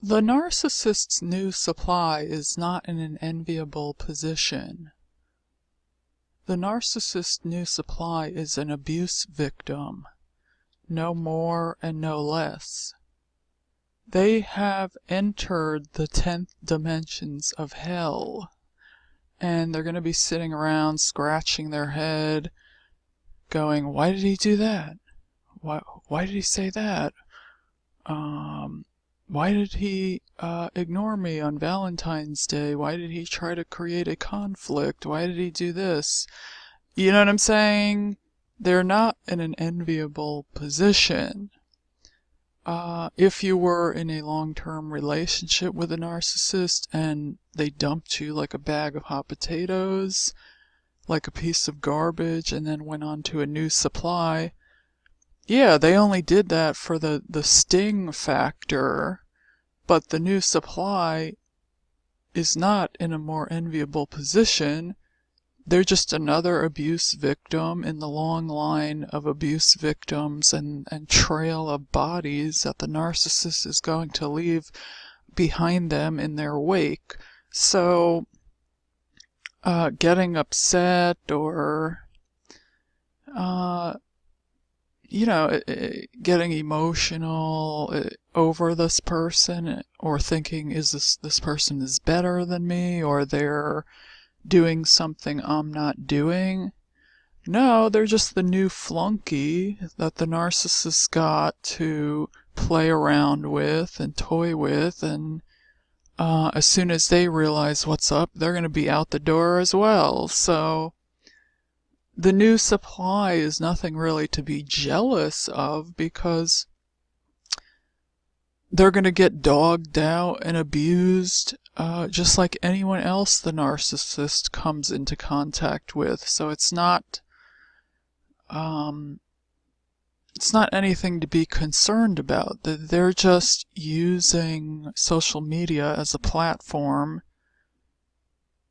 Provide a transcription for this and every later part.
The narcissist's new supply is not in an enviable position. The narcissist's new supply is an abuse victim, no more and no less. They have entered the 10th dimensions of hell, and they're going to be sitting around scratching their head, going, why did he do that? Why did he say that? Why did he ignore me on Valentine's Day? Why did he try to create a conflict? Why did he do this? You know what I'm saying? They're not in an enviable position. If you were in a long-term relationship with a narcissist and they dumped you like a bag of hot potatoes, like a piece of garbage, and then went on to a new supply, yeah, they only did that for the sting factor, but the new supply is not in a more enviable position. They're just another abuse victim in the long line of abuse victims and trail of bodies that the narcissist is going to leave behind them in their wake. So, getting upset or, getting emotional over this person, or thinking, is this person is better than me, or they're doing something I'm not doing. No, they're just the new flunky that the narcissist got to play around with and toy with, and as soon as they realize what's up, they're going to be out the door as well. So the new supply is nothing really to be jealous of, because they're going to get dogged out and abused just like anyone else the narcissist comes into contact with. So it's not anything to be concerned about. They're just using social media as a platform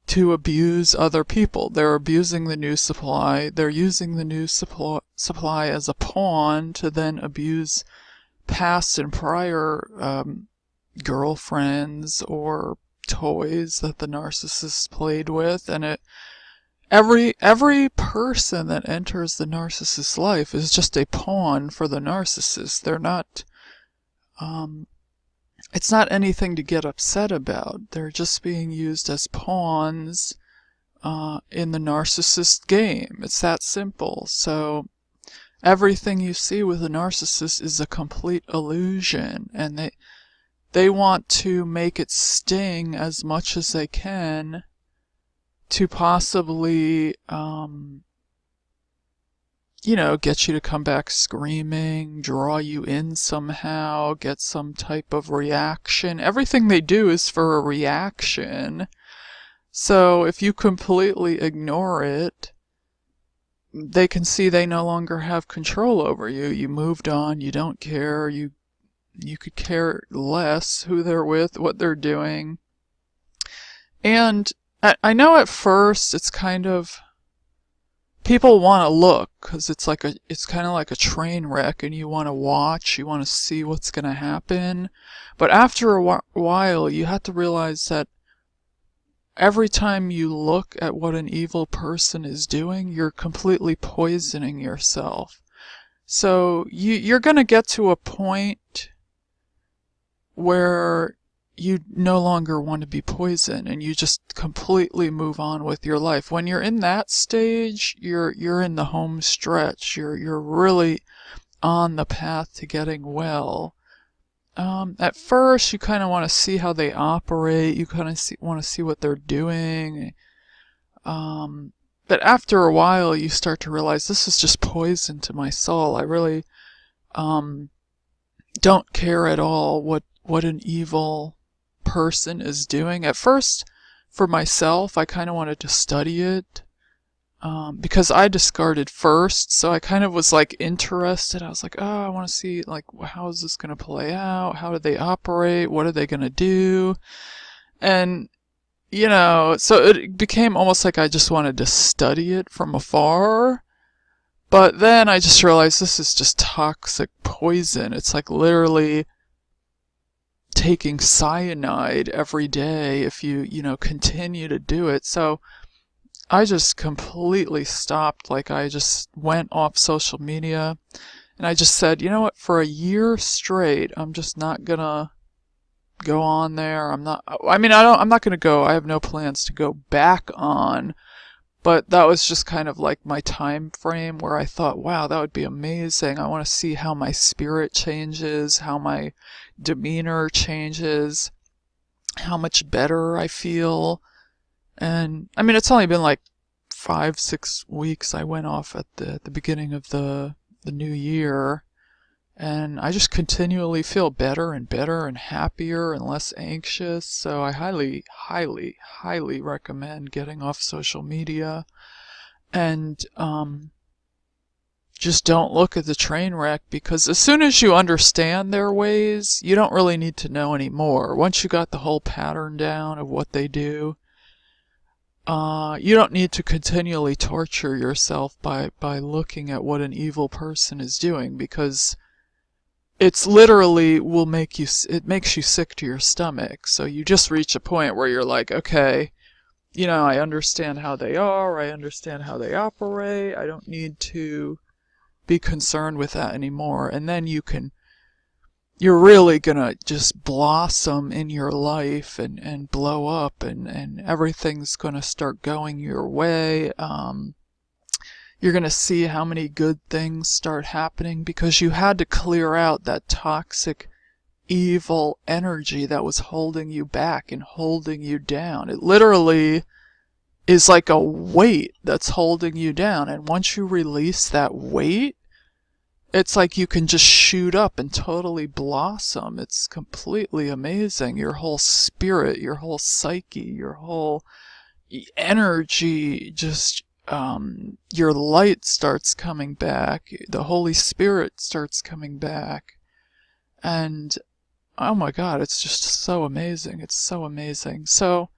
to abuse other people. They're abusing the new supply. They're using the new supply as a pawn to then abuse past and prior girlfriends or toys that the narcissist played with. And every person that enters the narcissist's life is just a pawn for the narcissist. They're not it's not anything to get upset about. They're just being used as pawns in the narcissist game. It's that simple. So everything you see with a narcissist is a complete illusion, and they want to make it sting as much as they can to possibly get you to come back screaming, draw you in somehow, get some type of reaction. Everything they do is for a reaction. So if you completely ignore it, they can see they no longer have control over you. You moved on, you don't care, you could care less who they're with, what they're doing. And I know at first it's kind of, people want to look, because it's kind of like a train wreck, and you want to watch, you want to see what's going to happen. But after a while, you have to realize that every time you look at what an evil person is doing, you're completely poisoning yourself. So you're going to get to a point where you no longer want to be poisoned, and you just completely move on with your life. When you're in that stage, you're in the home stretch. You're really on the path to getting well. At first, you kind of want to see how they operate. You kind of want to see what they're doing. But after a while, you start to realize, this is just poison to my soul. I really don't care at all what an evil person is doing. At first, for myself, I kind of wanted to study it, because I discarded first, so I kind of was interested. I was like, oh, I want to see how is this going to play out? How do they operate? What are they going to do? And so it became almost like I just wanted to study it from afar. But then I just realized this is just toxic poison. It's literally taking cyanide every day if you continue to do it. So I just completely stopped. Like, I just went off social media, and I just said, you know what, for a year straight, I'm just not gonna go on there. I'm not gonna go. I have no plans to go back on, but that was just kind of like my time frame where I thought, wow, that would be amazing. I want to see how my spirit changes, how my demeanor changes, how much better I feel. And I mean, it's only been like 5-6 weeks. I went off at the beginning of the new year, and I just continually feel better and better and happier and less anxious. So I highly, highly, highly recommend getting off social media, and just don't look at the train wreck, because as soon as you understand their ways, you don't really need to know anymore. Once you got the whole pattern down of what they do, you don't need to continually torture yourself by looking at what an evil person is doing, because it's literally it makes you sick to your stomach. So you just reach a point where you're like, okay, I understand how they are, I understand how they operate, I don't need to be concerned with that anymore. And then you're really gonna just blossom in your life and blow up, and everything's gonna start going your way. You're gonna see how many good things start happening, because you had to clear out that toxic, evil energy that was holding you back and holding you down. It literally is like a weight that's holding you down, and once you release that weight, it's like you can just shoot up and totally blossom. It's completely amazing. Your whole spirit, your whole psyche, your whole energy, just your light starts coming back. The Holy Spirit starts coming back. And oh my God, it's just so amazing. It's so amazing. So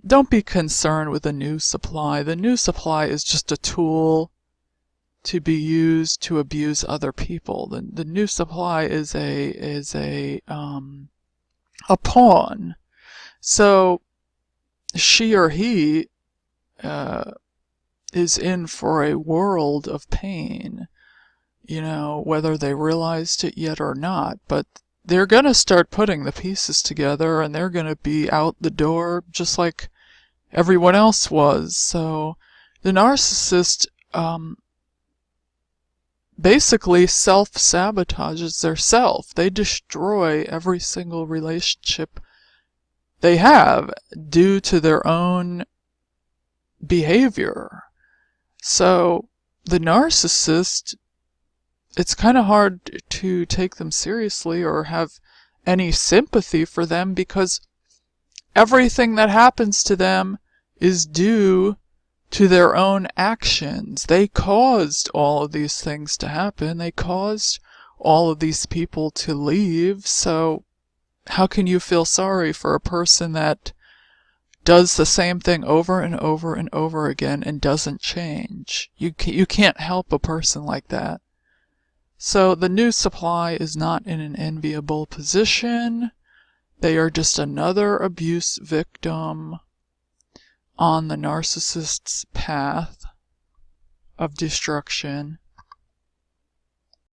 don't be concerned with the new supply. The new supply is just a tool to be used to abuse other people. The new supply is a pawn. So she or he is in for a world of pain, whether they realized it yet or not. But they're gonna start putting the pieces together, and they're gonna be out the door just like everyone else was. So the narcissist basically self-sabotages their self. They destroy every single relationship they have due to their own behavior. So the narcissist, it's kind of hard to take them seriously or have any sympathy for them, because everything that happens to them is due to their own actions. They caused all of these things to happen. They caused all of these people to leave. So how can you feel sorry for a person that does the same thing over and over and over again and doesn't change? You can't help a person like that. So the new supply is not in an enviable position. They are just another abuse victim on the narcissist's path of destruction.